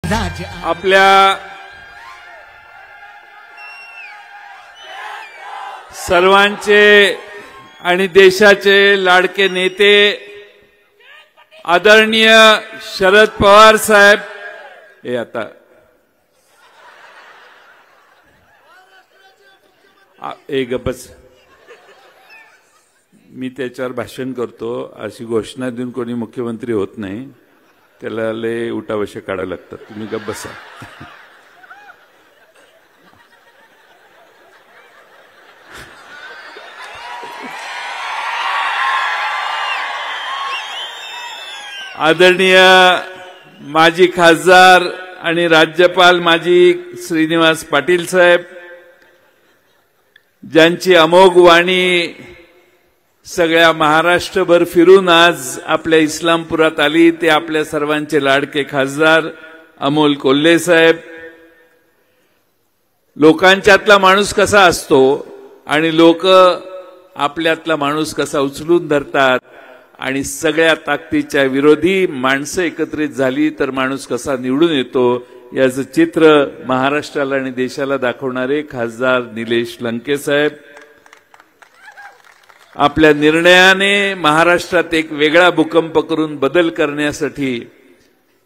आपल्या सर्वांचे आणि देशाचे लाडके नेते आदरणीय शरद पवार साहेब हे आता गप्पच मी त्याच्यावर भाषण करतो अशी घोषणा देऊन कोणी मुख्यमंत्री होत नाही, त्याला लय उठावशे काढावं लागतात. तुम्ही गप्प बसा. आदरणीय माजी खासदार आणि राज्यपाल माजी श्रीनिवास पाटील साहेब, ज्यांची अमोघ वाणी सगळ्या महाराष्ट्रभर फिरून आज आपल्या इस्लामपुरात आली, ते आपल्या सर्वांचे लाडके खासदार अमोल कोल्हे साहेब. लोकांच्यातला माणूस कसा असतो आणि लोक आपल्यातला माणूस कसा उचलून धरतात आणि सगळ्या ताकदीच्या विरोधी माणसं एकत्रित झाली तर माणूस कसा निवडून येतो, याचं चित्र महाराष्ट्राला आणि देशाला दाखवणारे खासदार निलेश लंके साहेब. आपल्या निर्णयाने महाराष्ट्रात एक वेगळा भूकंप करून बदल करण्यासाठी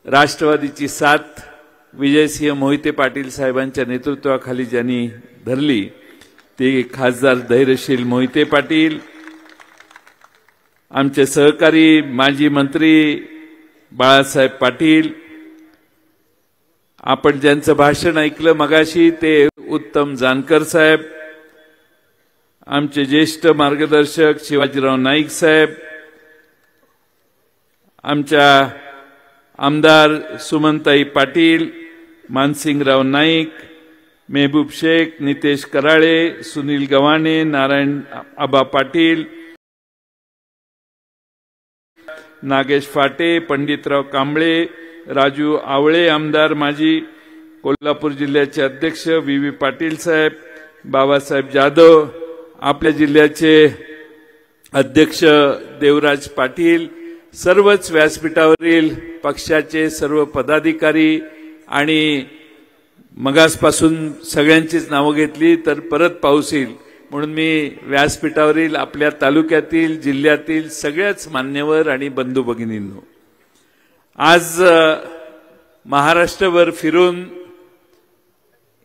राष्ट्रवादीची साथ विजयसिंह मोहिते पाटील साहेबांच्या नेतृत्वाखाली ज्यांनी धरली ते खासदार धैर्यशील मोहिते पाटील, आमचे सहकारी माजी मंत्री बाळासाहेब पाटील. आपण ज्यांचं भाषण ऐकलं मगाशी ते उत्तम जानकर साहेब, आमचे ज्येष्ठ मार्गदर्शक शिवाजीराव नाईक साहेब, आमच्या आमदार सुमनताई पाटील, मानसिंगराव नाईक, मेहबूब शेख, नितेश कराळे, सुनील गव्हाणे, नारायण आबा पाटील, नागेश फाटे, पंडितराव कांबळे, राजू आवळे, आमदार माजी कोल्हापूर जिल्ह्याचे अध्यक्ष व्ही पाटील साहेब, बाबासाहेब जाधव, आपल्या जिल्ह्याचे अध्यक्ष देवराज पाटील, सर्वच व्यासपीठावरील पक्षाचे सर्व पदाधिकारी आणि मगासपासून सगळ्यांचीच नावं घेतली तर परत पाऊस येईल म्हणून मी व्यासपीठावरील आपल्या तालुक्यातील जिल्ह्यातील सगळ्याच मान्यवर आणि बंधू भगिनींनो, आज महाराष्ट्रभर फिरून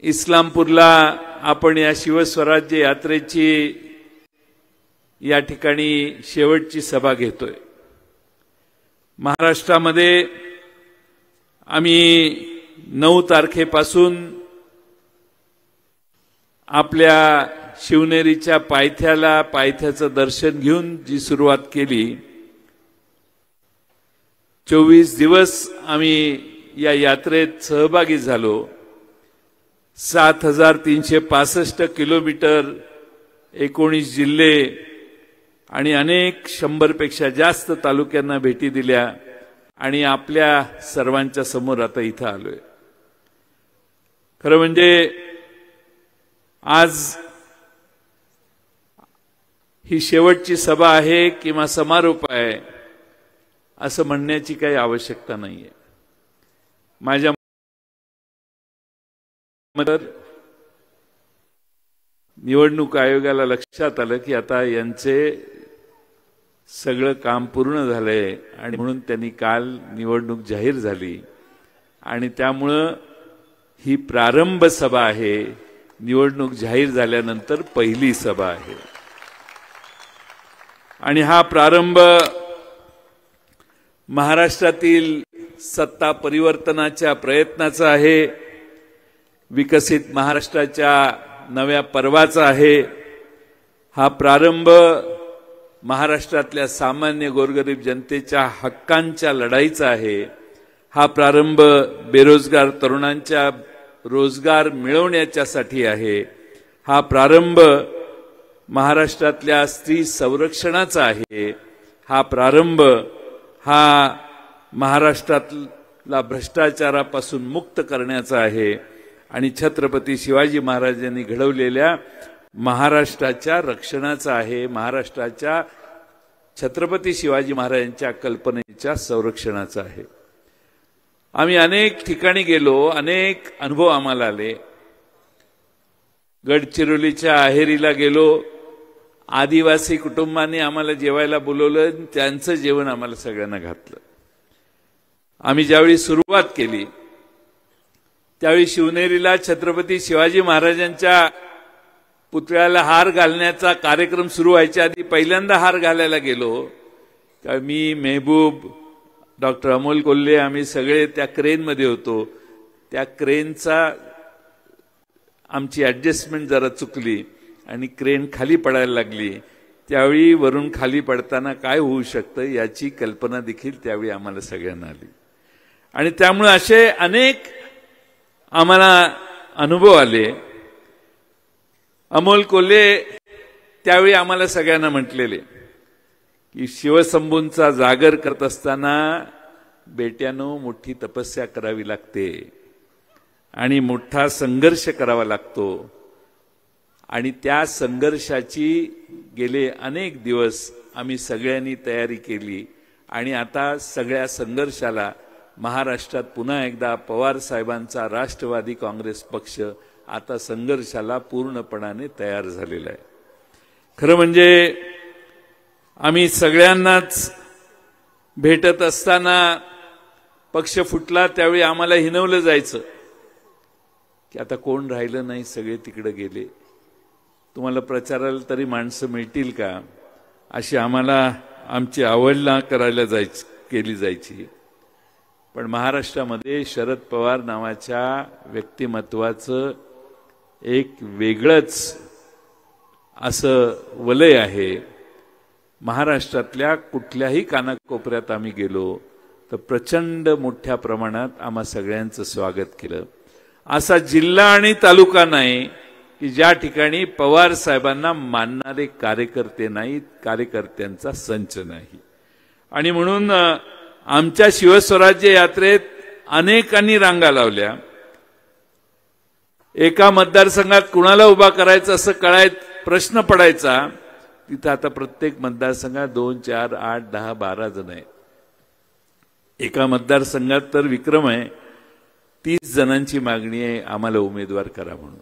इस्लामपूरला आपण या शिवस्वराज्य यात्रेची या ठिकाणी शेवटची सभा घेतोय. महाराष्ट्रामध्ये आम्ही 9 तारखेपासून आपल्या शिवनेरीच्या पायथ्याचं दर्शन घेऊन जी सुरुवात केली, 24 दिवस आम्ही या यात्रेत सहभागी झालो. 7365 किलोमीटर, 19 जिल्हे आणि अनेक 100पेक्षा जास्त तालुक्यांना भेटी दिल्या आणि आपल्या सर्वांच्या समोर आता इथं आलोय. खरं म्हणजे आज ही शेवटची सभा आहे किंवा समारोप आहे असं म्हणण्याची काही आवश्यकता नाहीये. माझ्या निवडणूक आयोगाला लक्षात आलं की आता यांचे सगळं काम पूर्ण झालंय आणि म्हणून त्यांनी काल निवडणूक जाहीर झाली आणि त्यामुळं ही प्रारंभ सभा आहे. निवडणूक जाहीर झाल्यानंतर पहिली सभा आहे आणि हा प्रारंभ महाराष्ट्रातील सत्ता परिवर्तनाच्या प्रयत्नाचा आहे, विकसित महाराष्ट्राच्या नव्या पर्वाचा आहे. हा प्रारंभ महाराष्ट्रातल्या सामान्य गोरगरीब जनतेच्या हक्कांच्या लढाईचा आहे. हा प्रारंभ बेरोजगार तरुणांच्या रोजगार मिळवण्याच्यासाठी आहे. हा प्रारंभ महाराष्ट्रातल्या स्त्री संरक्षणाचा आहे. हा प्रारंभ हा महाराष्ट्रातला भ्रष्टाचारापासून मुक्त करण्याचा आहे आणि छत्रपती शिवाजी महाराजांनी घडवलेल्या महाराष्ट्राच्या रक्षणाचा आहे, महाराष्ट्राच्या छत्रपती शिवाजी महाराजांच्या कल्पनेच्या संरक्षणाचा आहे. आम्ही अनेक ठिकाणी गेलो, अनेक अनुभव आम्हाला आले. गडचिरोलीच्या अहेरीला गेलो, आदिवासी कुटुंबांनी आम्हाला जेवायला बोलवलं, त्यांचं जेवण आम्हाला सगळ्यांना घातलं. आम्ही ज्यावेळी सुरुवात केली त्यावेळी शिवनेरीला छत्रपती शिवाजी महाराजांच्या पुतळ्याला हार घालण्याचा कार्यक्रम सुरू व्हायच्या आधी पहिल्यांदा हार घालायला गेलो. त्यावेळी मी, मेहबूब, डॉक्टर अमोल कोल्हे आम्ही सगळे त्या क्रेनमध्ये होतो. त्या क्रेनचा आमची ॲडजस्टमेंट जरा चुकली आणि क्रेन खाली पडायला लागली. त्यावेळी वरून खाली पडताना काय होऊ शकतं याची कल्पना देखील त्यावेळी आम्हाला सगळ्यांना आली. आणि त्यामुळे असे अनेक आम्हाला अनुभव आले. अमोल कोल्हे त्यावेळी आम्हाला सगळ्यांना म्हटलेले की शिवशंभूंचा जागर करत असताना बेट्यानो मोठी तपस्या करावी लागते आणि मोठा संघर्ष करावा लागतो. आणि त्या संघर्षाची गेले अनेक दिवस आम्ही सगळ्यांनी तयारी केली आणि आता सगळ्या संघर्षाला महाराष्ट्रात पुन्हा एकदा पवार साहेबांचा राष्ट्रवादी काँग्रेस पक्ष आता संघर्षाला पूर्णपणाने तयार झालेला आहे. खरं म्हणजे आम्ही सगळ्यांनाच भेटत असताना पक्ष फुटला त्यावेळी आम्हाला हिनवलं जायचं की आता कोण राहिलं नाही, सगळे तिकडे गेले, तुम्हाला प्रचाराला तरी माणसं मिळतील का, अशी आम्हाला आमची आवडला करायला केली जायची. पण महाराष्ट्रामध्ये शरद पवार नावाच्या व्यक्तिमत्वाचं एक वेगळंच असं वलय आहे. महाराष्ट्रातल्या कुठल्याही कानाकोपऱ्यात आम्ही गेलो तर प्रचंड मोठ्या प्रमाणात आम्हा सगळ्यांचं स्वागत केलं. असा जिल्हा आणि तालुका नाही की ज्या ठिकाणी पवार साहेबांना मानणारे कार्यकर्ते नाहीत, कार्यकर्त्यांचा संच नाही. आणि म्हणून आमच्या शिवस्वराज्य यात्रेत अनेकांनी रांगा लावल्या. एका मतदारसंघात कुणाला उभा करायचं असं प्रश्न पडायचा. तिथं आता प्रत्येक मतदारसंघात 2, 4, 8, 10, 12 जण आहेत. एका मतदारसंघात तर विक्रम आहे, 30 जणांची मागणी आहे आम्हाला उमेदवार करा म्हणून.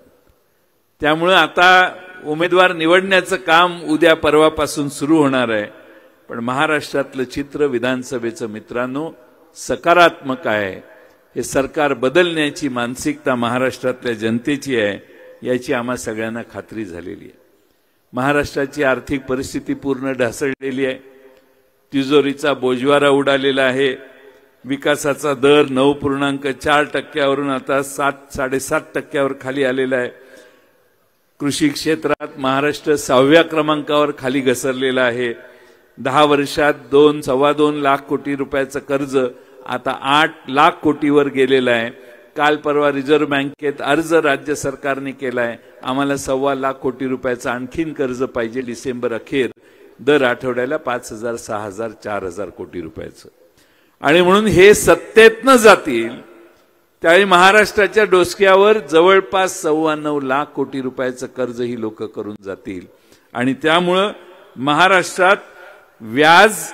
त्यामुळे आता उमेदवार निवडण्याचं काम उद्या परवापासून सुरू होणार आहे. पण महाराष्ट्रातलं चित्र विधानसभेचं मित्रांनो सकारात्मक आहे. हे सरकार बदलण्याची मानसिकता महाराष्ट्रातल्या जनतेची आहे याची आम्हा सगळ्यांना खात्री झालेली आहे. महाराष्ट्राची आर्थिक परिस्थिती पूर्ण ढासळलेली आहे. तिजोरीचा बोजवारा उडालेला आहे. विकासाचा दर 9.4% आता 7.5% खाली आलेला आहे. कृषी क्षेत्रात महाराष्ट्र 6व्या क्रमांकावर खाली घसरलेला आहे. 10 वर्षात 2-2.25 लाख कोटी रुपयाचं कर्ज आता 8 लाख कोटीवर गेलेलं आहे. काल परवा रिझर्व्ह बँकेत अर्ज राज्य सरकारने केलाय, आम्हाला 1.25 लाख कोटी रुपयाचं आणखीन कर्ज पाहिजे डिसेंबर अखेर, दर आठवड्याला 5,000, 6,000, 4,000 कोटी रुपयाचं. आणि म्हणून हे सत्तेतनं जातील त्यावेळी महाराष्ट्राच्या डोसक्यावर जवळपास 9.25 लाख कोटी रुपयाचं कर्ज ही लोक करून जातील. आणि त्यामुळं महाराष्ट्रात व्याज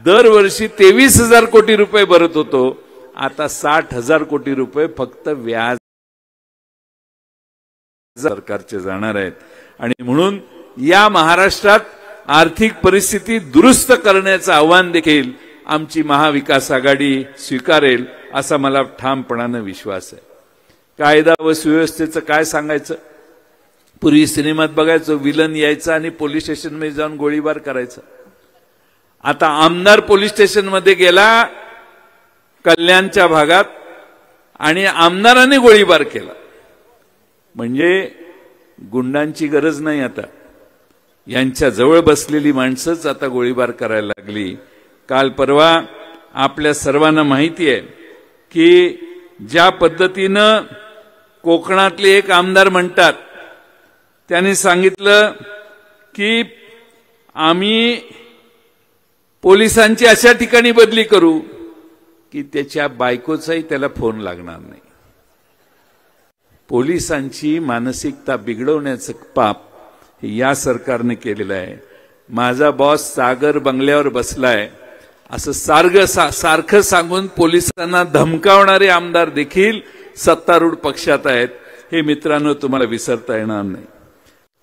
दरवर्षी 23,000 कोटी रुपये भरत होतो, आता 60,000 कोटी रुपये फक्त व्याज सरकारचे जाणार आहेत. आणि म्हणून या महाराष्ट्रात आर्थिक परिस्थिती दुरुस्त करण्याचं आव्हान देखील आमची महाविकास आघाडी स्वीकारेल असा मला ठामपणाने विश्वास आहे. कायदा व सुव्यवस्थेचं काय सांगायचं. पूर्वी सिनेमात बघायचो विलन यायचा आणि पोलीस स्टेशनमध्ये जाऊन गोळीबार करायचा. आता आमदार पोलीस स्टेशनमध्ये गेला कल्याणच्या भागात आणि आमदाराने गोळीबार केला. म्हणजे गुंडांची गरज नाही, आता यांच्या जवळ बसलेली माणसंच आता गोळीबार करायला लागली. काल परवा आपल्या सर्वांना माहिती आहे की ज्या पद्धतीनं कोकणातले एक आमदार म्हणतात, त्यांनी सांगितलं की आम्ही पोलिसांची अशा ठिकाणी बदली करू की त्याच्या बायकोचाही त्याला फोन लागणार नाही. पोलिसांची मानसिकता बिघडवण्याचं पाप हे या सरकारने केलेलं आहे. माझा बॉस सागर बंगल्यावर बसलाय असं सारखं सांगून पोलिसांना धमकावणारे आमदार देखील सत्तारूढ पक्षात आहेत, हे मित्रांनो तुम्हाला विसरता येणार नाही.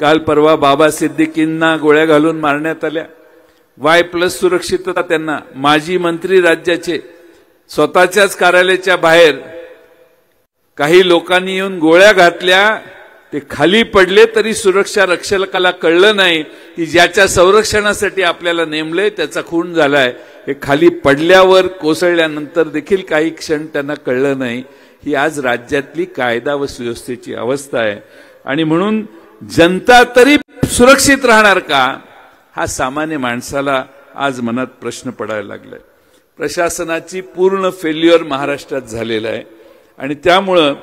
काल परवा बाबा सिद्दीकींना गोळ्या घालून मारण्यात आल्या. Y+ सुरक्षितता त्यांना. माजी मंत्री राज्याचे स्वतःच्याच कार्यालयाच्या बाहेर काही लोकांनी येऊन गोळ्या घातल्या. ते खाली पडले तरी सुरक्षा रक्षकाला कळलं नाही की ज्याच्या संरक्षणासाठी आपल्याला नेमले त्याचा खून झालाय. हे खाली पडल्यावर कोसळल्यानंतर देखील काही क्षण त्यांना कळलं नाही. ही आज राज्यातली कायदा व सुव्यवस्थेची अवस्था आहे. आणि म्हणून जनता तरी सुरक्षित राहणार का, हा सामान्य माणसाला आज मनात प्रश्न पडायला लागलाय. प्रशासनाची पूर्ण फेल्युअर महाराष्ट्रात झालेला आहे. आणि त्यामुळं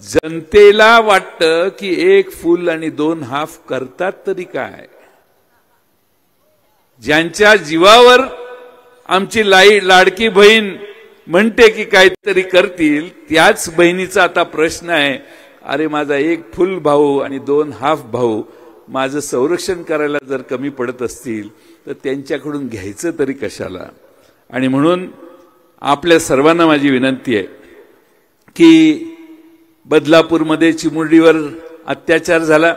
जनतेला वाटतं की 1 फुल आणि 2 हाफ करतात तरी काय. ज्यांच्या जीवावर आमची लाडकी बहीण म्हणते की काहीतरी करतील, त्याच बहिणीचा आता प्रश्न आहे, अरे माझा 1 फुल भाऊ आणि 2 हाफ भाऊ माझं संरक्षण करायला जर कमी पडत असतील तर त्यांच्याकडून घ्यायचं तरी कशाला. आणि म्हणून आपल्या सर्वांना माझी विनंती आहे की बदलापूरमध्ये चिमुरडीवर अत्याचार झाला,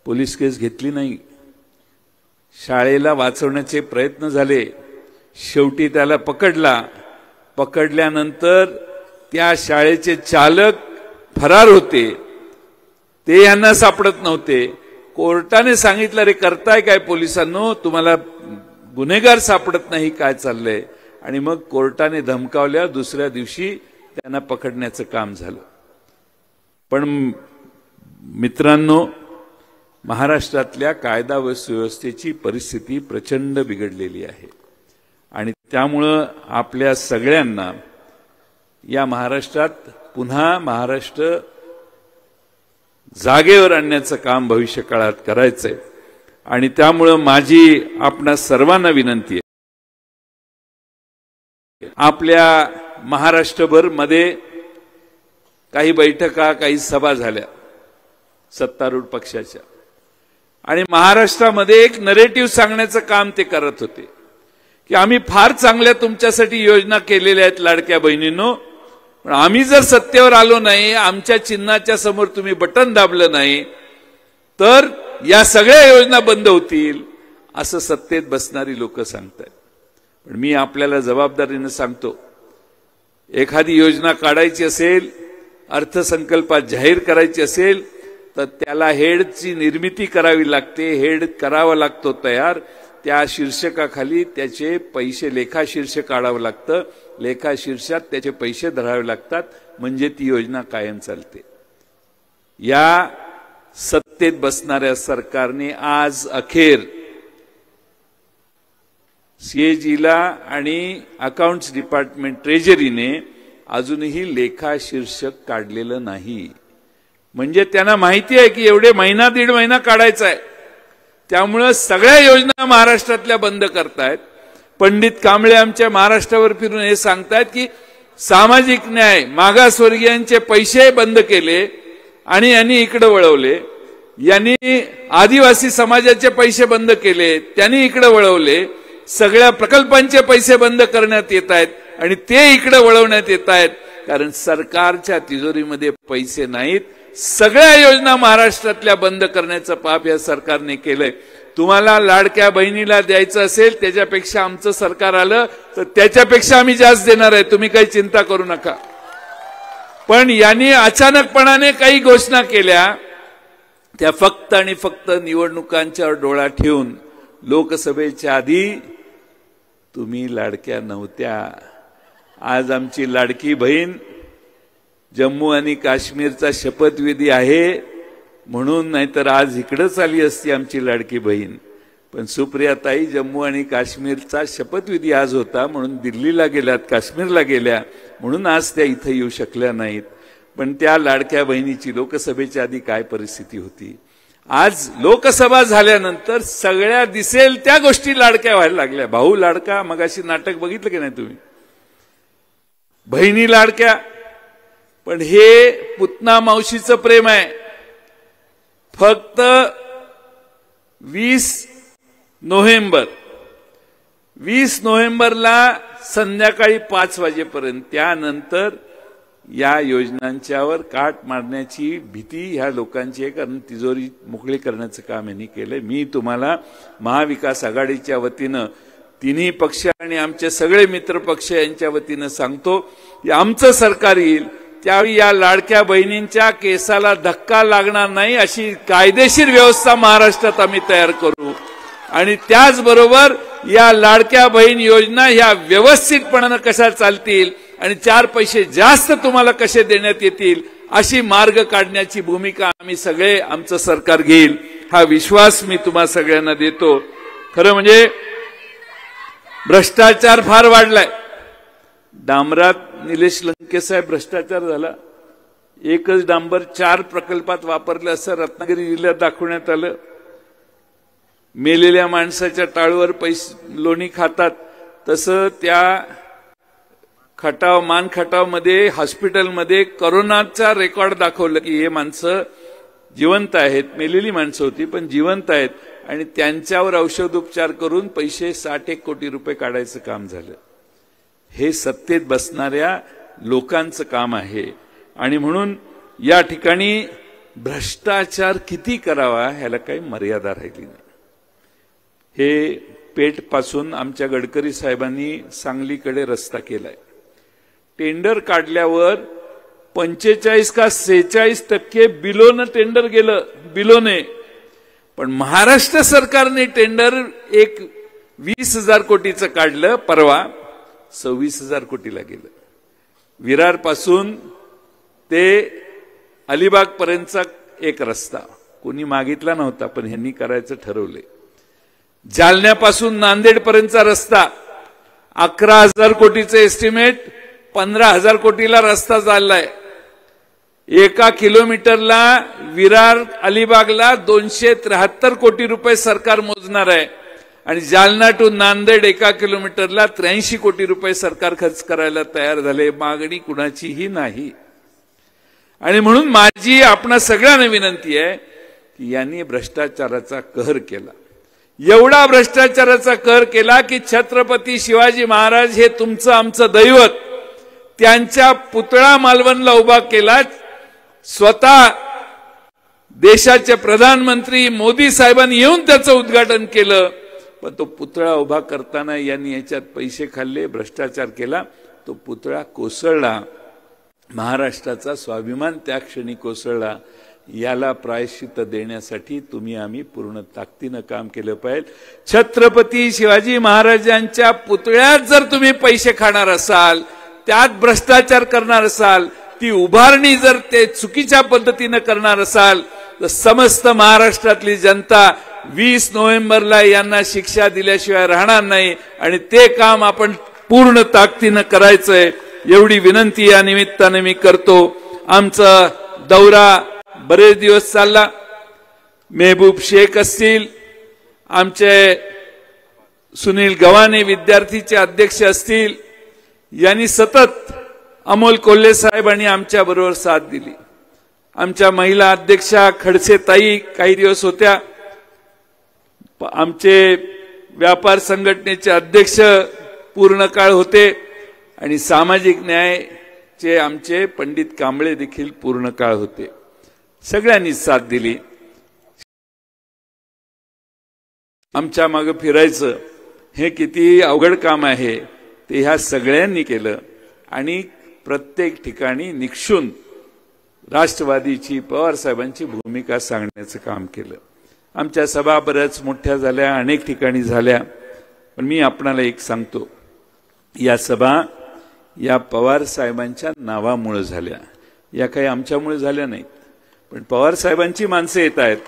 पोलीस केस घेतली नाही. शाळेला वाचवण्याचे प्रयत्न झाले, शेवटी त्याला पकडल्यानंतर त्या शाळेचे चालक फरार होते. ते यांना सापडत नव्हते. कोर्टाने सांगितलं, रे करताय काय पोलिसांनो, तुम्हाला गुन्हेगार सापडत नाही, काय चाललंय. आणि मग कोर्टाने धमकावल्या. दुसऱ्या दिवशी त्यांना पकडण्याचं काम झालं. पण मित्रांनो, महाराष्ट्रातल्या कायदा व सुव्यवस्थेची परिस्थिती प्रचंड बिघडलेली आहे. आणि त्यामुळं आपल्या सगळ्यांना या महाराष्ट्रात पुन्हा महाराष्ट्र जागेवर आणण्याचं काम भविष्य काळात करायचंय. आणि त्यामुळं माझी आपणा सर्वांना विनंती आहे, आपल्या महाराष्ट्रभर मध्ये काही बैठका, काही सभा झाल्या सत्तारूढ पक्षाच्या. आणि महाराष्ट्रामध्ये एक नरेटिव्ह सांगण्याचं काम ते करत होते की आम्ही फार चांगल्या तुमच्यासाठी योजना केलेल्या आहेत लाडक्या बहिणींनो, पण आम्ही जर सत्तेवर आलो नाही, आमच्या चिन्हाच्या समोर तुम्ही बटन दाबलं नाही तर या सगळ्या योजना बंद होतील, असं सत्तेत बसणारी लोक सांगतात. पण मी आपल्याला जबाबदारीने सांगतो, एखादी योजना काढायची असेल, अर्थसंकल्पात जाहीर करायची असेल तर त्याला हेडची निर्मिती करावी लागते. हेड करावा लागतो तयार. त्या शीर्षकाखाली त्याचे पैसे लेखाशीर्षक काढावं लागतं. लेखाशीर्षात त्याचे पैसे धरावे लागतात, म्हणजे ती योजना कायम चालते. या सत्तेत बसणाऱ्या सरकारने आज अखेर सीएजीला आणि अकाउंट्स डिपार्टमेंट ट्रेजरीने अजूनही लेखाशीर्षक काढलेलं नाही. म्हणजे त्यांना माहिती आहे की एवढे महिना 1.5 महिना काढायचा आहे. त्यामुळे सगळ्या योजना महाराष्ट्रातल्या बंद करतायत. पंडित कांबळे आमच्या महाराष्ट्रावर फिरून हे सांगतायत की सामाजिक न्याय, मागासवर्गीयांचे पैसे बंद केले आणि यांनी इकडे वळवले. यांनी आदिवासी समाजाचे पैसे बंद केले, त्यांनी इकडे वळवले. सगळ्या प्रकल्पांचे पैसे बंद करण्यात येत आहेत आणि ते इकडे वळवण्यात येत आहेत, कारण सरकारच्या तिजोरीमध्ये पैसे नाहीत. सगळ्या योजना महाराष्ट्रातल्या बंद करण्याचं पाप या सरकारने केलंय. तुम्हाला लाडक्या बहिणीला द्यायचं असेल, त्याच्यापेक्षा आमचं सरकार आलं तर त्याच्यापेक्षा आम्ही जास्त देणार आहे, तुम्ही काही चिंता करू नका. पण यांनी अचानकपणाने काही घोषणा केल्या, त्या फक्त आणि फक्त निवडणुकांच्यावर डोळा ठेवून. लोकसभेच्या आधी तुम्ही लाडक्या नव्हत्या. आज आमची लाडकी बहीण जम्मू आणि काश्मीरचा शपथविधी आहे म्हणून, नाहीतर आज इकडेच आली असती आमची लाडकी बहीण. पण सुप्रियाताई जम्मू आणि काश्मीरचा शपथविधी आज होता म्हणून दिल्लीला गेल्यात, काश्मीरला गेल्या, म्हणून आज त्या इथे येऊ शकल्या नाहीत. पण त्या लाडक्या बहिणीची लोकसभेच्या आधी काय परिस्थिती होती. आज लोकसभा झाल्यानंतर सगळ्या दिसेल त्या गोष्टी लाडक्या व्हायला लागल्या. भाऊ लाडका, मगाशी नाटक बघितलं की नाही तुम्ही, बहिणी लाडक्या. पण हे पुतना मावशीचं प्रेम आहे. फक्त 20 नोव्हेंबर 20 नोव्हेंबरला संध्याकाळी 5 वाजेपर्यंत त्यानंतर या योजनांच्यावर काट मारण्याची भीती ह्या लोकांची आहे, कारण तिजोरी मोकळी करण्याचं काम यांनी केलंय. मी तुम्हाला महाविकास आघाडीच्या वतीनं तिन्ही पक्ष आणि आमचे सगळे मित्र पक्ष यांच्या वतीनं सांगतो की आमचं सरकार येईल त्यावेळी या लाडक्या बहिणींच्या केसाला धक्का लागणार नाही अशी कायदेशीर व्यवस्था महाराष्ट्रात आम्ही तयार करू. आणि त्याचबरोबर या लाडक्या बहीण योजना ह्या व्यवस्थितपणानं कशा चालतील आणि 4 पैसे जास्त तुम्हाला कसे देण्यात येतील अशी मार्ग काढण्याची भूमिका आम्ही सगळे आमचं सरकार घेईल हा विश्वास मी तुम्हा सगळ्यांना देतो. खरं म्हणजे भ्रष्टाचार फार वाढलाय. डांबरात निलेश लंके साहेब भ्रष्टाचार झाला. एकच डांबर 4 प्रकल्पात वापरलं असं रत्नागिरी जिल्ह्यात दाखवण्यात आलं. मेलेल्या माणसाच्या टाळूवर पैसे लोणी खातात तसं त्या मान खटाव मध्ये हॉस्पिटलमध्ये कोरोनाचा रेकॉर्ड दाखवलं की हे माणसं जिवंत आहेत, मेलेली माणसं होती पण जिवंत आहेत आणि त्यांच्यावर औषधोपचार करून पैसे 61 कोटी रुपये काढायचं काम झालं. हे सत्तेत बसणाऱ्या लोकांचं काम आहे. आणि म्हणून या ठिकाणी भ्रष्टाचार किती करावा ह्याला काही मर्यादा राहिली नाही. हे पेठ पासून आमच्या गडकरी साहेबांनी सांगलीकडे रस्ता केलाय. टेंडर काढल्यावर 45 का 46% बिलोनं टेंडर गेलं, बिलोने. पण महाराष्ट्र सरकारने टेंडर एक 20,000 कोटीचं काढलं, परवा 26,000 कोटीला गेलं. विरार पासून ते अलिबाग पर्यंतचा एक रस्ता कोणी मागितला नव्हता पण ह्यांनी करायचं ठरवले. जालन्यापासून नांदेड पर्यंतचा रस्ता 11,000 कोटीचे एस्टिमेट 15,000 कोटीला रस्ता चाललाय. 1 किलोमीटरला विरार अलिबागला 273 कोटी रुपये सरकार मोजणार आहे आणि जालना टू नांदेड 1 किलोमीटरला 83 कोटी रुपये सरकार खर्च करायला तयार झाले. मागणी कुणाचीही नाही. आणि म्हणून माझी आपणा सगळ्यांना विनंती आहे की यांनी भ्रष्टाचाराचा कहर केला. एवढा भ्रष्टाचाराचा कहर केला की छत्रपती शिवाजी महाराज हे तुमचं आमचं दैवत, त्यांच्या पुतळा मालवणला उभा केला. स्वतः देशाचे प्रधानमंत्री मोदी साहेबांनी येऊन त्याचं उद्घाटन केलं. पण तो पुतळा उभा करताना यांनी याच्यात पैसे खाल्ले, भ्रष्टाचार केला. तो पुतळा कोसळला. महाराष्ट्राचा स्वाभिमान त्या क्षणी कोसळला. याला प्रायश्चित्त देण्यासाठी तुम्ही आम्ही पूर्ण ताकदीनं काम केलं पाहिजे. छत्रपती शिवाजी महाराजांच्या पुतळ्यात जर तुम्ही पैसे खाणार असाल, त्यात भ्रष्टाचार करणार असाल, ती उभारणी जर ते चुकीच्या पद्धतीनं करणार असाल तर समस्त महाराष्ट्रातली जनता 20 नोव्हेंबरला यांना शिक्षा दिल्याशिवाय राहणार नाही. आणि ते काम आपण पूर्ण ताकदीनं करायचंय एवढी विनंती या निमित्ताने मी करतो. आमचा दौरा बरेच दिवस चालला. मेहबूब शेख असतील, आमचे सुनील गव्हाणे विद्यार्थीचे अध्यक्ष असतील, यांनी सतत अमोल कोल्हे साहेबांनी आमच्या बरोबर साथ दिली. आमच्या महिला अध्यक्षा खडसे ताई काही दिवस होत्या. आमचे व्यापार संघटनेचे अध्यक्ष पूर्ण काळ होते आणि सामाजिक न्यायचे आमचे पंडित कांबळे देखील पूर्ण काळ होते. सगळ्यांनी साथ दिली. आमच्या मागे फिरायचं हे किती अवघड काम आहे ते ह्या सगळ्यांनी केलं आणि प्रत्येक ठिकाणी निक्षून राष्ट्रवादीची पवार साहेबांची भूमिका सांगण्याचं काम केलं. आमच्या सभा बऱ्याच मोठ्या झाल्या, अनेक ठिकाणी झाल्या. पण मी आपणाला एक सांगतो, या सभा या पवार साहेबांच्या नावामुळे झाल्या, या काही आमच्यामुळे झाल्या नाहीत. पण पवार साहेबांची माणसं येत आहेत,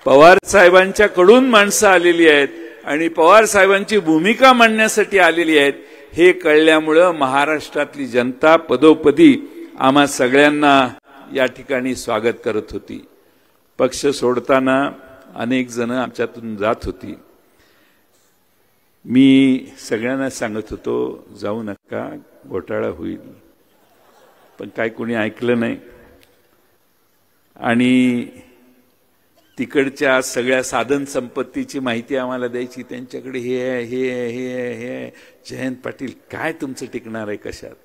पवार साहेबांच्याकडून माणसं आलेली आहेत आणि पवार साहेबांची भूमिका मांडण्यासाठी आलेली आहेत. हे कळल्यामुळं महाराष्ट्रातली जनता पदोपदी आम्हा सगळ्यांना या ठिकाणी स्वागत करत होती. पक्ष सोडताना अनेक जण आमच्यातून जात होती. मी सगळ्यांना सांगत होतो जाऊ नका, घोटाळा होईल. पण काय कोणी ऐकलं नाही. आणि तिकडच्या सगळ्या साधन संपत्तीची माहिती आम्हाला द्यायची. त्यांच्याकडे हे आहे, हे आहे, हे आहे, हे आहे. जयंत पाटील, काय तुमचं टिकणार आहे कशात?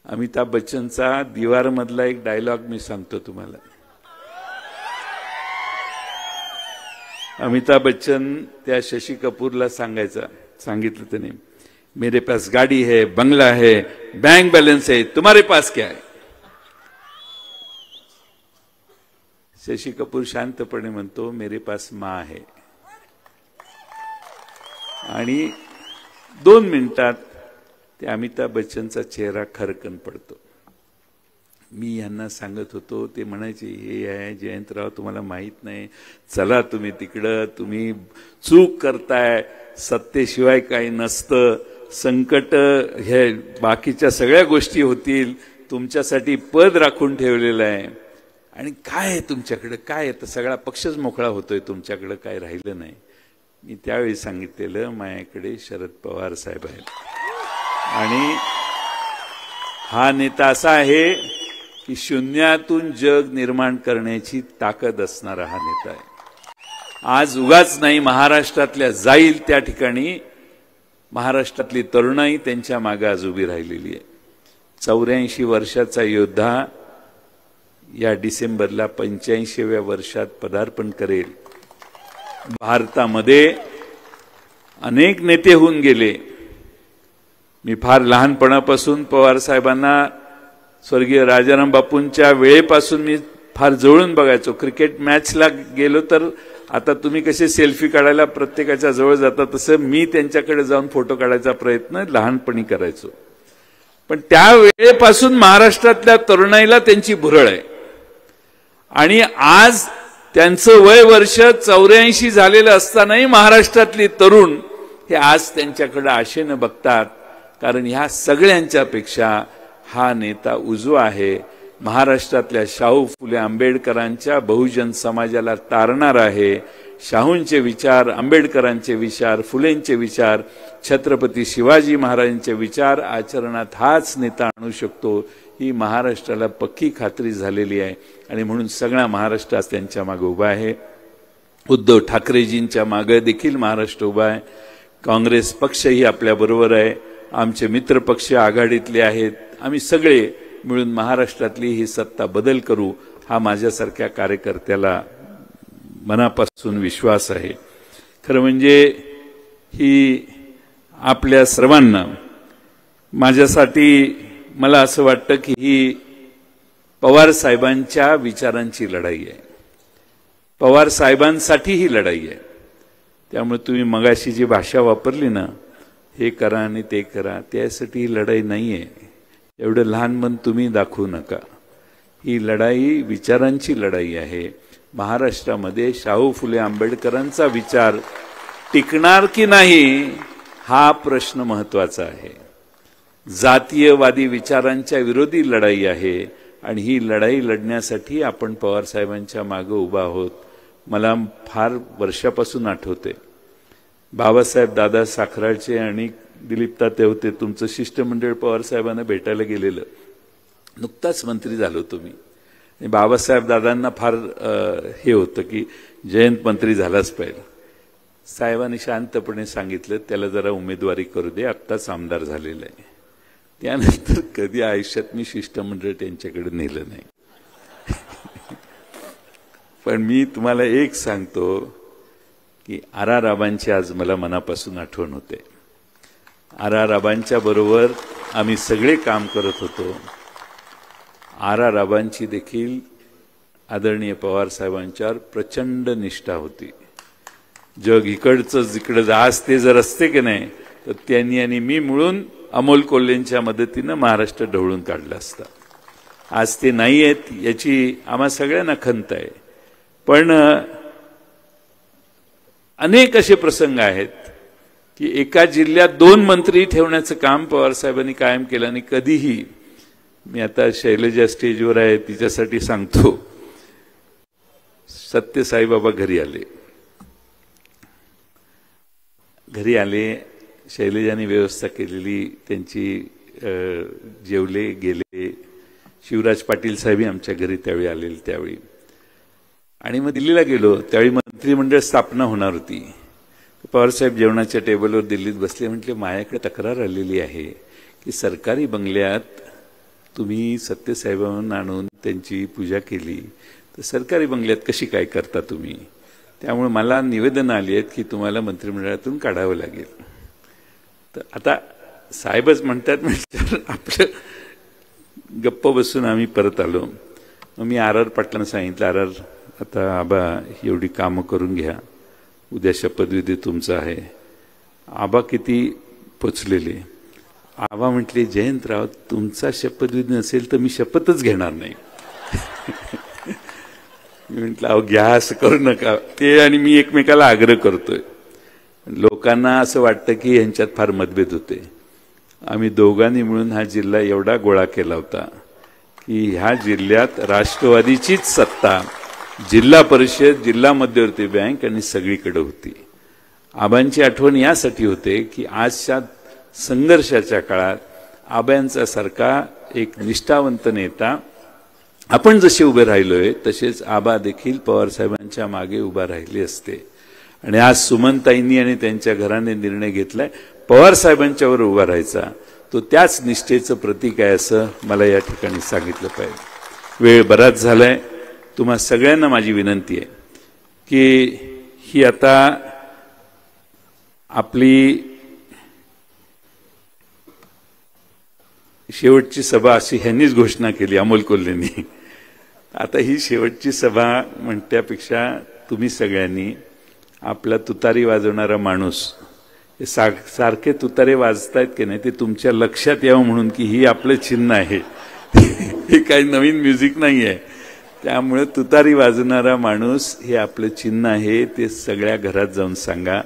अमिताभ बच्चनचा दीवार मधला एक डायलॉग मी सांगतो तुम्हाला. अमिताभ बच्चन त्या शशी कपूरला सांगितलं त्याने, मेरे पास गाड़ी है, बंगला है, बैंक बैलेंस है, तुम्हारे पास क्या है? शशी कपूर शांतपणे म्हणतो, मेरे पास माँ है. आणि 2 मिनिटात ते अमिताभ बच्चनचा चेहरा खरकन पडतो. मी यांना सांगत होतो, ते म्हणायचे, हे आहे जयंतराव, तुम्हाला माहित नाही, चला तुम्ही तिकडं, तुम्ही चूक करताय, सत्तेशिवाय काही नसतं, संकट हे बाकीच्या सगळ्या गोष्टी होतील, तुमच्यासाठी पद राखून ठेवलेलं आहे. आणि काय आहे तुमच्याकडे, काय आहे? तर सगळा पक्षच मोकळा होतोय, तुमच्याकडे काय राहिलं नाही. मी त्यावेळी सांगितलेलं, माझ्याकडे शरद पवार साहेब आहेत आणि हा नेता असा आहे की शून्यातून जग निर्माण करण्याची ताकद असणारा हा नेता आहे. आज उगाच नाही, महाराष्ट्रातल्या जाईल त्या ठिकाणी महाराष्ट्रातली तरुणाई त्यांच्या मागे आज उभी राहिलेली आहे. 84 वर्षाचा योद्धा या डिसेंबरला 85व्या वर्षात पदार्पण करेल. भारतामध्ये अनेक नेते होऊन गेले. मी फार लहानपणापासून पवार साहेबांना स्वर्गीय राजाराम बापूंच्या वेळेपासून मी फार जवळून बघायचो. क्रिकेट मॅचला गेलो तर आता तुम्ही कसे सेल्फी काढायला प्रत्येकाच्या जवळ जाता, तसं मी त्यांच्याकडे जाऊन फोटो काढायचा प्रयत्न लहानपणी करायचो. पण त्या वेळेपासून महाराष्ट्रातल्या तरुणाईला त्यांची भुरळ आहे. आणि आज त्यांचं वय वर्ष 84 झालेलं असतानाही महाराष्ट्रातली तरुण हे आज त्यांच्याकडे आशेनं बघतात. कारण ह्या सगळ्यांच्या पेक्षा हा नेता उजवा आहे. महाराष्ट्रातल्या शाहू फुले आंबेडकरांच्या बहुजन समाजाला तारणार आहे. शाहूंचे विचार, आंबेडकरांचे विचार, फुलेंचे विचार, छत्रपती शिवाजी महाराजांचे विचार आचरणात हाच नेता आणू शकतो, ही महाराष्ट्राला पक्की खात्री झालेली आहे. आणि म्हणून सगळा महाराष्ट्र आज त्यांच्या मागे उभा आहे. उद्धव ठाकरेजींच्या मागे देखील महाराष्ट्र उभा आहे. काँग्रेस पक्षही आपल्याबरोबर आहे. आमचे मित्र पक्ष आघाडीतले आहेत. आम्ही सगळे मिळून महाराष्ट्रातली ही सत्ता बदल करू, हा माझ्यासारख्या कार्यकर्त्याला मनापासून विश्वास आहे. खरं म्हणजे ही आपल्या सर्वांना, माझ्यासाठी मला असं वाटतं की ही पवार साहेबांच्या विचारांची लढाई आहे. पवार साहेबांसाठी ही लढाई आहे. त्यामुळे तुम्ही मगाशी जी भाषा वापरली ना, हे करा आणि ते करा, त्यासाठी ही लढाई नाही आहे. एवढं लहान मन तुम्ही दाखवू नका. ही लढाई विचारांची लढाई आहे. महाराष्ट्रामध्ये शाहू फुले आंबेडकरांचा विचार टिकणार की नाही हा प्रश्न महत्वाचा आहे. जातीयवादी विचारांच्या विरोधी लढाई आहे आणि ही लढाई लढण्यासाठी आपण पवार साहेबांच्या मागे उभा आहोत. मला फार वर्षापासून आठवते, बाबासाहेब दादा साखराळचे आणि दिलीप तात्या होते, तुमचं शिष्टमंडळ पवार साहेबांना भेटायला गेलेलं. नुकताच मंत्री झालो तुम्ही. बाबासाहेब दादांना फार हे होतं की जयंत मंत्री झालाच पाहिजे. साहेबांनी शांतपणे सांगितलं, त्याला जरा उमेदवारी करू दे, आत्ताच आमदार झालेला आहे. त्यानंतर कधी आयुष्यात मी शिष्टमंडळ त्यांच्याकडे नेलं नाही. पण मी तुम्हाला एक सांगतो की आर.आर. आबांची आज मला मनापासून आठवण होते. आर.आर. आबांच्या बरोबर आम्ही सगळे काम करत होतो. आर.आर. आबांची देखील आदरणीय पवार साहेबांच्यावर प्रचंड निष्ठा होती. जग इकडचं जिकडं आज ते जर असते की नाही, तर त्यांनी आणि मी मिळून अमोल कोल्हेंच्या मदतीनं महाराष्ट्र ढवळून काढला असता. आज ते नाही आहेत याची आम्हा सगळ्यांना खंत आहे. पण अनेक असे प्रसंग आहेत की एका जिल्ह्यात 2 मंत्री ठेवण्याचं काम पवार साहेबांनी कायम केलं. आणि कधीही, मी आता शैलजा स्टेजवर आहे तिच्यासाठी सांगतो, सत्य साईबाबा घरी आले, शैलजाने व्यवस्था केलेली, त्यांची जेवले गेले. शिवराज पाटील साहेब आमच्या घरी त्यावेळी आलेले. त्यावेळी आणि मग दिल्लीला गेलो. त्यावेळी मंत्रिमंडळ स्थापना होणार होती. पवारसाहेब जेवणाच्या टेबलवर दिल्लीत बसले. म्हटले, माझ्याकडे तक्रार आलेली आहे की सरकारी बंगल्यात तुम्ही सत्यसाहेबांना आणून त्यांची पूजा केली, तर सरकारी बंगल्यात कशी काय करता तुम्ही? त्यामुळे मला निवेदन आली आहेत की तुम्हाला मंत्रिमंडळातून काढावं लागेल. तर आता साहेबच म्हणतात म्हणजे आपलं गप्प बसून आम्ही परत आलो. मग मी आर पाटलांना सांगितलं, आता आबा एवढी कामं करून घ्या, उद्या शपथविधी तुमचा आहे. आबा किती पोचलेले. आबा म्हटले, जयंतराव तुमचा शपथविधी नसेल तर मी शपथच घेणार नाही. मी म्हटलं, अहो घ्या, असं करू नका. ते आणि मी एकमेकाला आग्रह करतोय. लोकांना असं वाटतं की यांच्यात फार मतभेद होते. आम्ही दोघांनी मिळून हा जिल्हा एवढा गोळा केला होता की ह्या जिल्ह्यात राष्ट्रवादीचीच सत्ता, जिल्हा परिषद, जिल्हा मध्यवर्ती बँक आणि सगळीकडे होती. आबांची आठवण यासाठी होते की आजच्या संघर्षाच्या काळात आबांचा सारखा एक निष्ठावंत नेता, आपण जसे उभे राहिलोय तसेच आबा देखील पवारसाहेबांच्या मागे उभा राहिले असते. आणि आज सुमनताईंनी आणि त्यांच्या घराने निर्णय घेतलाय पवारसाहेबांच्यावर उभा राहायचा. तो त्याच निष्ठेचं प्रतीक आहे असं मला या ठिकाणी सांगितलं पाहिजे. वेळ बराच झालाय. तुम्हा सगळ्यांना माझी विनंती आहे की ही आता आपली शेवटची सभा अशी ह्यांनीच घोषणा केली, अमोल कोल्हेंनी. आता ही शेवटची सभा म्हणण्यापेक्षा तुम्ही सगळ्यांनी आपला तुतारी वाजवणारा माणूस, सारखे तुतारे वाजतायत की नाही ते तुमच्या लक्षात यावं म्हणून की ही आपलं चिन्ह आहे. हे काही नवीन म्युझिक नाही आहे. त्यामुळे तुतारी वाजवणारा माणूस हे आपलं चिन्ह आहे, ते सगळ्या घरात जाऊन सांगा.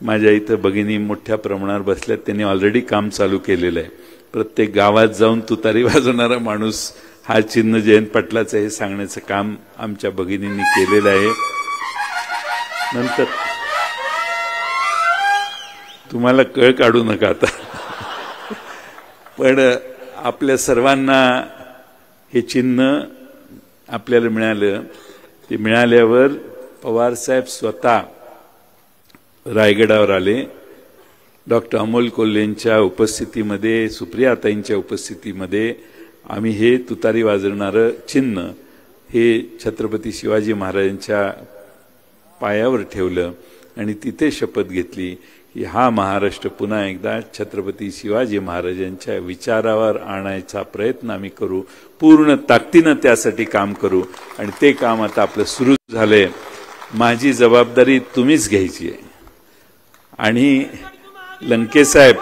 माझ्या इथं भगिनी मोठ्या प्रमाणावर बसल्यात, त्यांनी ऑलरेडी काम चालू केलेलं आहे. प्रत्येक गावात जाऊन तुतारी वाजवणारा माणूस हा चिन्ह जयंत पाटलाचं हे सांगण्याचं काम आमच्या भगिनींनी केलेलं आहे. नंतर तुम्हाला कळ काढू नका आता, पण आपल्या सर्वांना हे चिन्ह आपल्याला मिळालं. ते मिळाल्यावर पवारसाहेब स्वतः रायगडावर आले. डॉक्टर अमोल कोल्हेंच्या उपस्थितीमध्ये, सुप्रियाताईंच्या उपस्थितीमध्ये आम्ही हे तुतारी वाजवणारं चिन्ह हे छत्रपती शिवाजी महाराजांच्या पायावर ठेवलं आणि तिथे शपथ घेतली की हा महाराष्ट्र पुन्हा एकदा छत्रपती शिवाजी महाराजांच्या विचारावर आणायचा प्रयत्न आम्ही करू, पूर्ण ताकदीनं त्यासाठी काम करू. आणि ते काम आता आपलं सुरू झालंय. माझी जबाबदारी तुम्हीच घ्यायची आहे. आणि लंकेसाहेब,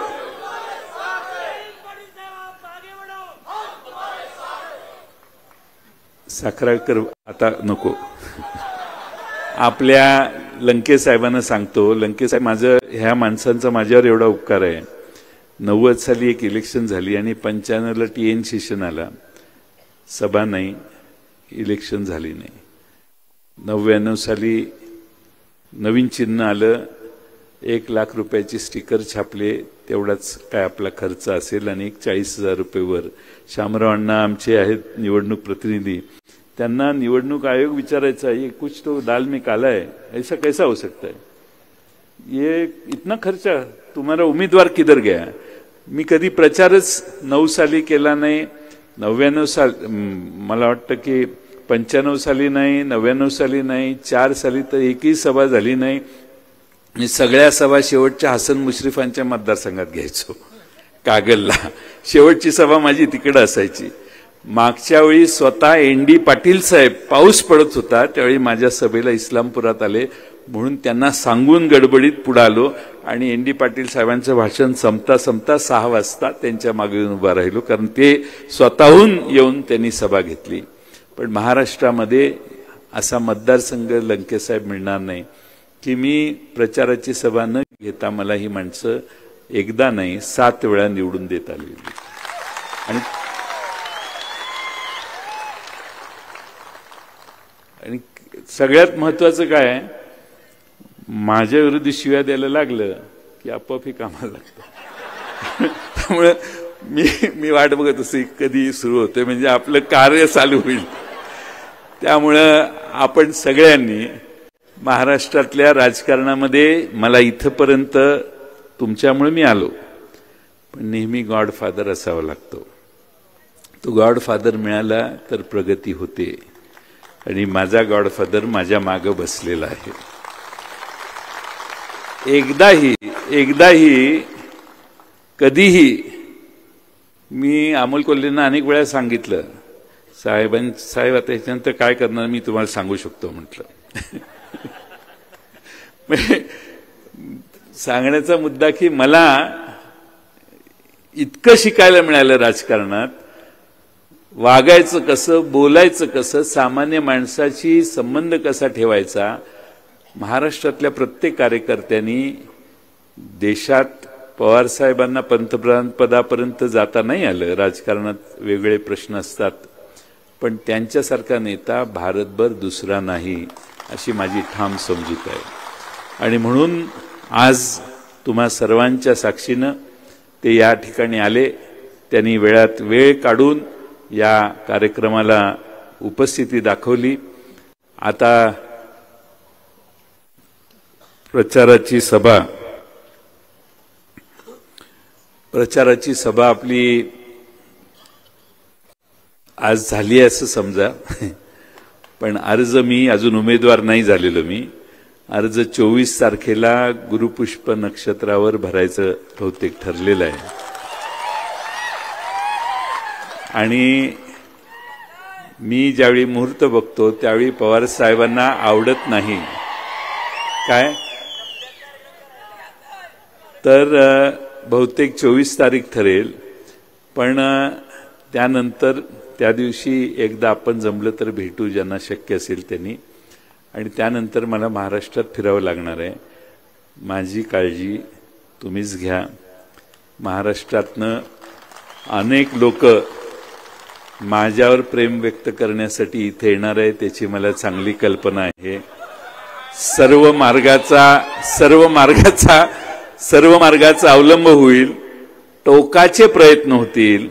साखराकर आता नको, आपल्या लंकेसाहेबांना सांगतो. लंकेसाहेब, माझं ह्या माणसांचा माझ्यावर एवढा उपकार आहे. 90 साली एक इलेक्शन झाली आणि 95ला TN सेशन आला, सभा नाही, इलेक्शन झाली नाही. 99 साली नवीन चिन्ह आलं, 1 लाख रुपयाची स्टिकर छापले, तेवढाच काय आपला खर्च असेल आणि 40,000 रुपये वर. शामराव अण्णा आमचे आहेत निवडणूक प्रतिनिधी, त्यांना निवडणूक आयोग विचारायचा, ये कुछ तो दाल में काला है, ऐसा कैसा हो सकता है, ये इतना खर्चा, तुम्हारा उम्मीदवार किधर गया. मी कधी प्रचारच 9 साली केला नाही. 99 साल, मला वाटतं की 95 साली नाही, 99 साली नाही, 4 साली तर एकही सभा झाली नाही. मी सगळ्या सभा शेवटच्या हसन मुश्रीफांच्या मतदारसंघात घ्यायचो, कागलला. शेवटची सभा माझी तिकडे असायची. मागच्या वेळी स्वतः ND पाटील साहेब, पाऊस पडत होता त्यावेळी माझ्या सभेला इस्लामपुरात आले, म्हणून त्यांना सांगून गडबडीत पुढे आलो आणि ND पाटील साहेबांचं भाषण संपता 6 वाजता त्यांच्या मागे येऊन उभा राहिलो, कारण ते स्वतःहून येऊन त्यांनी सभा घेतली. पण महाराष्ट्रामध्ये असा मतदारसंघ लंकेसाहेब मिळणार नाही की मी प्रचाराची सभा न घेता मला ही माणसं एकदा नाही 7 वेळा निवडून देत आली. आणि सगळ्यात महत्वाचं काय आहे, माझ्या विरोधी शिव्या द्यायला लागलं की आपोआप हे कामाला लागतं. त्यामुळे मी वाट बघत असे कधी सुरू होते, म्हणजे आपलं कार्य चालू होईल. त्यामुळं आपण सगळ्यांनी महाराष्ट्रातल्या राजकारणामध्ये मला इथपर्यंत तुमच्यामुळे मी आलो, पण नेहमी गॉडफादर असावा लागतो. तो गॉडफादर मिळाला तर प्रगती होते, आणि माझा गॉडफादर माझ्या मागे बसलेला आहे. एकदाही कधीही मी अमोल कोल्हेंना अनेक वेळा सांगितलं, साहेब आता ह्याच्यानंतर काय करणार मी तुम्हाला सांगू शकतो म्हटलं. सांगण्याचा मुद्दा की मला इतकं शिकायला मिळालं राजकारणात, वागायचं कसं, बोलायचं कसं, सामान्य माणसाशी संबंध कसा ठेवायचा. महाराष्ट्रातल्या प्रत्येक कार्यकर्त्यांनी देशात पवार साहेबांना पंतप्रधान पदापर्यंत जाता नाही आलं, राजकारणात वेगळे प्रश्न असतात, पण त्यांच्यासारखा नेता भारतभर दुसरा नाही अशी माझी ठाम समजूत आहे. आणि म्हणून आज तुम्हा सर्वांच्या साक्षीनं ते या ठिकाणी आले. त्यांनी वेळात वेळ काढून या कार्यक्रमाला उपस्थिती दाखवली. आता प्रचाराची सभा आपली आज झाली असं समजा, पण अर्ज मी अजून उमेदवार नाही झालेलो. मी अर्ज 24 तारखेला गुरुपुष्प नक्षत्रावर भरायचं बहुतेक ठरलेलं आहे. आणि मी ज्यावेळी मुहूर्त बघतो त्यावेळी पवार साहेबांना आवडत नाही काय, तर बहुतेक 24 तारीख ठरेल. पण त्यानंतर त्या दिवशी एकदा आपण जमलं तर भेटू, ज्यांना शक्य असेल त्यांनी. आणि त्यानंतर मला महाराष्ट्रात फिरावं लागणार आहे. माझी काळजी तुम्हीच घ्या. महाराष्ट्रातनं अनेक लोक माझ्यावर प्रेम व्यक्त करण्यासाठी इथे येणार आहे, त्याची मला चांगली कल्पना आहे. सर्व मार्गाचा अवलंब होईल, टोकाचे प्रयत्न होतील.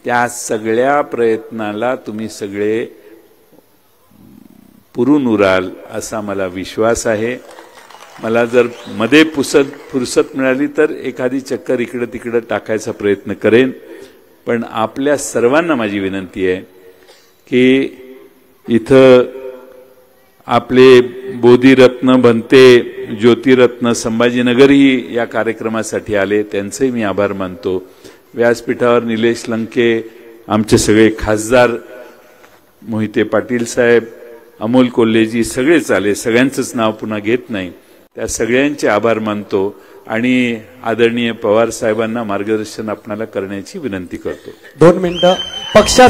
त्या सगळ्या प्रयत्नाला तुम्ही सगळे पुरून उराल असा मला विश्वास आहे. मला जर मध्ये फुरसत मिळाली तर एखादी चक्कर इकडे तिकडे टाकायचा प्रयत्न करेन. पण आपल्या सर्वांना माझी विनंती आहे की इथं आपले बोधिरत्न बनते ज्योतिरत्न संभाजीनगरही या कार्यक्रमासाठी आले, त्यांचेही मी आभार मानतो. व्यासपीठावर निलेश लंके, आमचे सगळे खासदार, मोहिते पाटील साहेब, अमोल कोल्हेजी सगळेच आले. सगळ्यांचंच नाव पुन्हा घेत नाही. त्या सगळ्यांचे आभार मानतो आणि आदरणीय पवार साहेबांना मार्गदर्शन आपणाला करण्याची विनंती करतो. 2 मिनिटं पक्षाचा